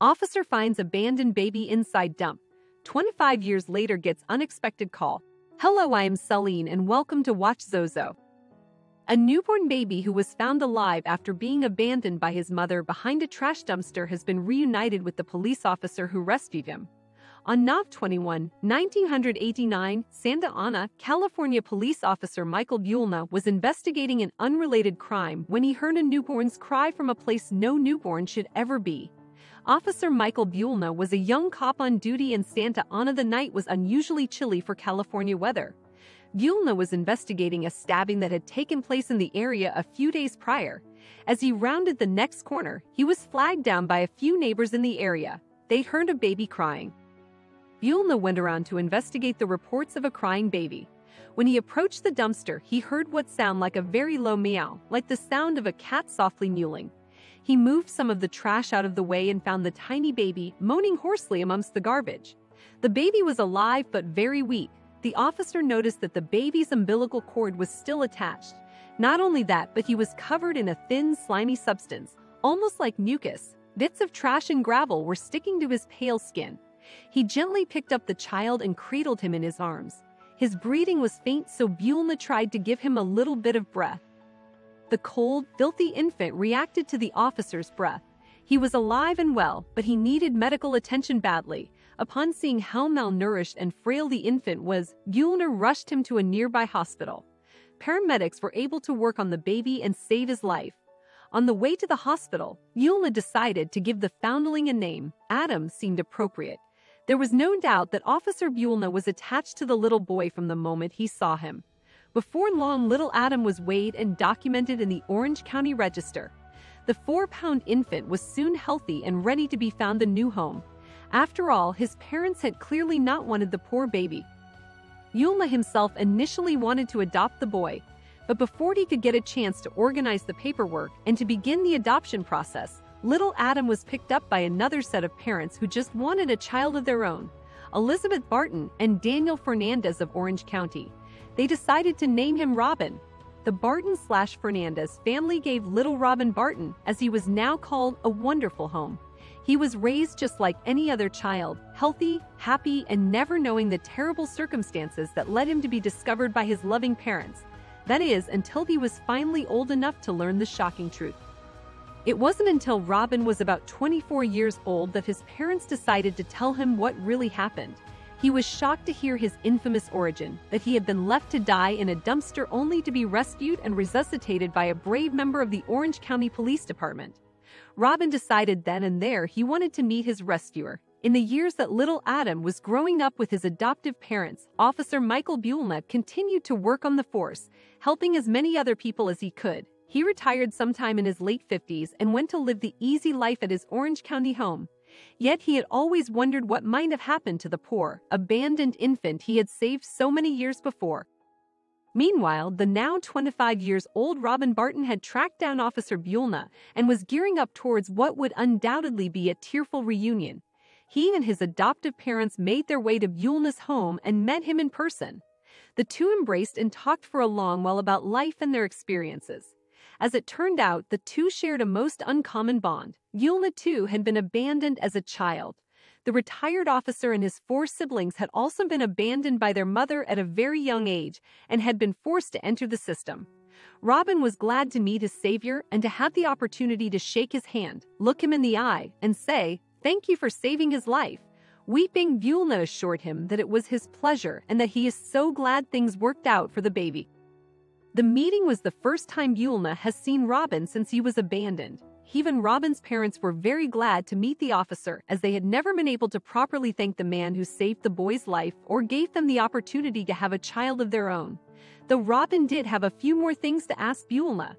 Officer finds abandoned baby inside dump. 25 years later gets unexpected call. Hello, I am Celine and welcome to WatchZozo. A newborn baby who was found alive after being abandoned by his mother behind a trash dumpster has been reunited with the police officer who rescued him. On Nov 21, 1989, Santa Ana, California police officer Michael Buelna was investigating an unrelated crime when he heard a newborn's cry from a place no newborn should ever be. Officer Michael Buelna was a young cop on duty in Santa Ana. The night was unusually chilly for California weather. Buelna was investigating a stabbing that had taken place in the area a few days prior. As he rounded the next corner, he was flagged down by a few neighbors in the area. They'd heard a baby crying. Buelna went around to investigate the reports of a crying baby. When he approached the dumpster, he heard what sounded like a very low meow, like the sound of a cat softly mewling. He moved some of the trash out of the way and found the tiny baby moaning hoarsely amongst the garbage. The baby was alive but very weak. The officer noticed that the baby's umbilical cord was still attached. Not only that, but he was covered in a thin, slimy substance, almost like mucus. Bits of trash and gravel were sticking to his pale skin. He gently picked up the child and cradled him in his arms. His breathing was faint, so Buelna tried to give him a little bit of breath. The cold, filthy infant reacted to the officer's breath. He was alive and well, but he needed medical attention badly. Upon seeing how malnourished and frail the infant was, Buelna rushed him to a nearby hospital. Paramedics were able to work on the baby and save his life. On the way to the hospital, Buelna decided to give the foundling a name. Adam seemed appropriate. There was no doubt that Officer Buelna was attached to the little boy from the moment he saw him. Before long, little Adam was weighed and documented in the Orange County Register. The 4-pound infant was soon healthy and ready to be found a new home. After all, his parents had clearly not wanted the poor baby. Buelna himself initially wanted to adopt the boy, but before he could get a chance to organize the paperwork and to begin the adoption process, little Adam was picked up by another set of parents who just wanted a child of their own, Elizabeth Barton and Daniel Fernandez of Orange County. They decided to name him Robin. The Barton/Fernandez family gave little Robin Barton, as he was now called, a wonderful home. He was raised just like any other child, healthy, happy, and never knowing the terrible circumstances that led him to be discovered by his loving parents. That is, until he was finally old enough to learn the shocking truth. It wasn't until Robin was about 24 years old that his parents decided to tell him what really happened. He was shocked to hear his infamous origin, that he had been left to die in a dumpster only to be rescued and resuscitated by a brave member of the Orange County Police Department. Robin decided then and there he wanted to meet his rescuer. In the years that little Adam was growing up with his adoptive parents, Officer Michael Buelna continued to work on the force, helping as many other people as he could. He retired sometime in his late 50s and went to live the easy life at his Orange County home. Yet he had always wondered what might have happened to the poor, abandoned infant he had saved so many years before. Meanwhile, the now 25 years old Robin Barton had tracked down Officer Buelna and was gearing up towards what would undoubtedly be a tearful reunion. He and his adoptive parents made their way to Buelna's home and met him in person. The two embraced and talked for a long while about life and their experiences. As it turned out, the two shared a most uncommon bond. Buelna, too, had been abandoned as a child. The retired officer and his 4 siblings had also been abandoned by their mother at a very young age and had been forced to enter the system. Robin was glad to meet his savior and to have the opportunity to shake his hand, look him in the eye, and say, "Thank you for saving his life." Weeping, Buelna assured him that it was his pleasure and that he is so glad things worked out for the baby. The meeting was the first time Buelna has seen Robin since he was abandoned. Even Robin's parents were very glad to meet the officer, as they had never been able to properly thank the man who saved the boy's life or gave them the opportunity to have a child of their own. Though Robin did have a few more things to ask Buelna.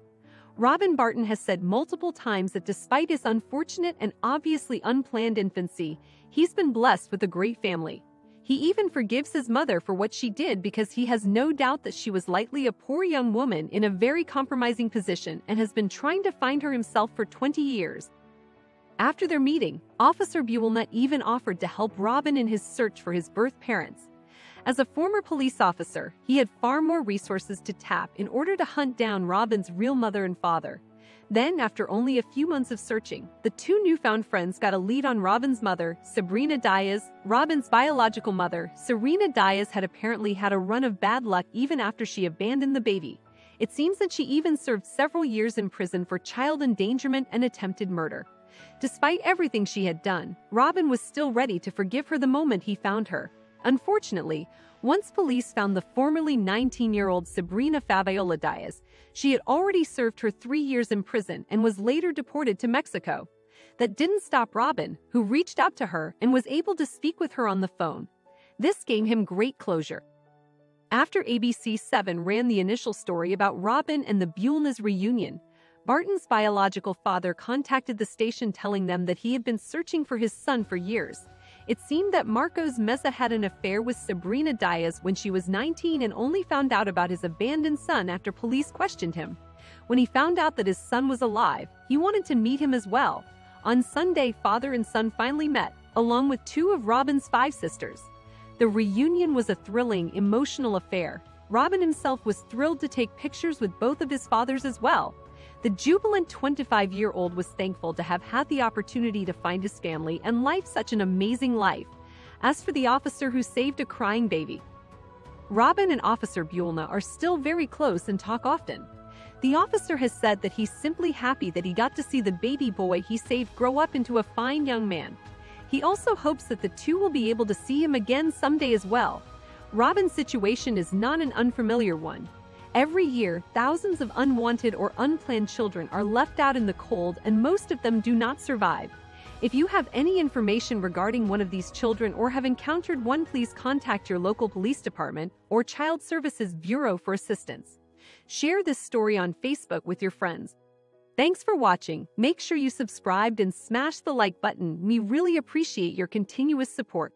Robin Barton has said multiple times that despite his unfortunate and obviously unplanned infancy, he's been blessed with a great family. He even forgives his mother for what she did because he has no doubt that she was likely a poor young woman in a very compromising position and has been trying to find her himself for 20 years. After their meeting, Officer Buelna even offered to help Robin in his search for his birth parents. As a former police officer, he had far more resources to tap in order to hunt down Robin's real mother and father. Then, after only a few months of searching, the two newfound friends got a lead on Robin's mother, Sabrina Diaz. Robin's biological mother, Serena Diaz, had apparently had a run of bad luck even after she abandoned the baby. It seems that she even served several years in prison for child endangerment and attempted murder. Despite everything she had done, Robin was still ready to forgive her the moment he found her. Unfortunately, once police found the formerly 19-year-old Sabrina Fabiola Diaz, she had already served her 3 years in prison and was later deported to Mexico. That didn't stop Robin, who reached out to her and was able to speak with her on the phone. This gave him great closure. After ABC 7 ran the initial story about Robin and the Buelna's reunion, Barton's biological father contacted the station telling them that he had been searching for his son for years. It seemed that Marcos Meza had an affair with Sabrina Diaz when she was 19 and only found out about his abandoned son after police questioned him. When he found out that his son was alive, he wanted to meet him as well. On Sunday, father and son finally met, along with 2 of Robin's 5 sisters. The reunion was a thrilling, emotional affair. Robin himself was thrilled to take pictures with both of his fathers as well. The jubilant 25-year-old was thankful to have had the opportunity to find his family and life such an amazing life. As for the officer who saved a crying baby, Robin and Officer Buelna are still very close and talk often. The officer has said that he's simply happy that he got to see the baby boy he saved grow up into a fine young man. He also hopes that the two will be able to see him again someday as well. Robin's situation is not an unfamiliar one. Every year, thousands of unwanted or unplanned children are left out in the cold, and most of them do not survive. If you have any information regarding one of these children or have encountered one, please contact your local police department or Child Services Bureau for assistance. Share this story on Facebook with your friends. Thanks for watching. Make sure you subscribed and smash the like button. We really appreciate your continuous support.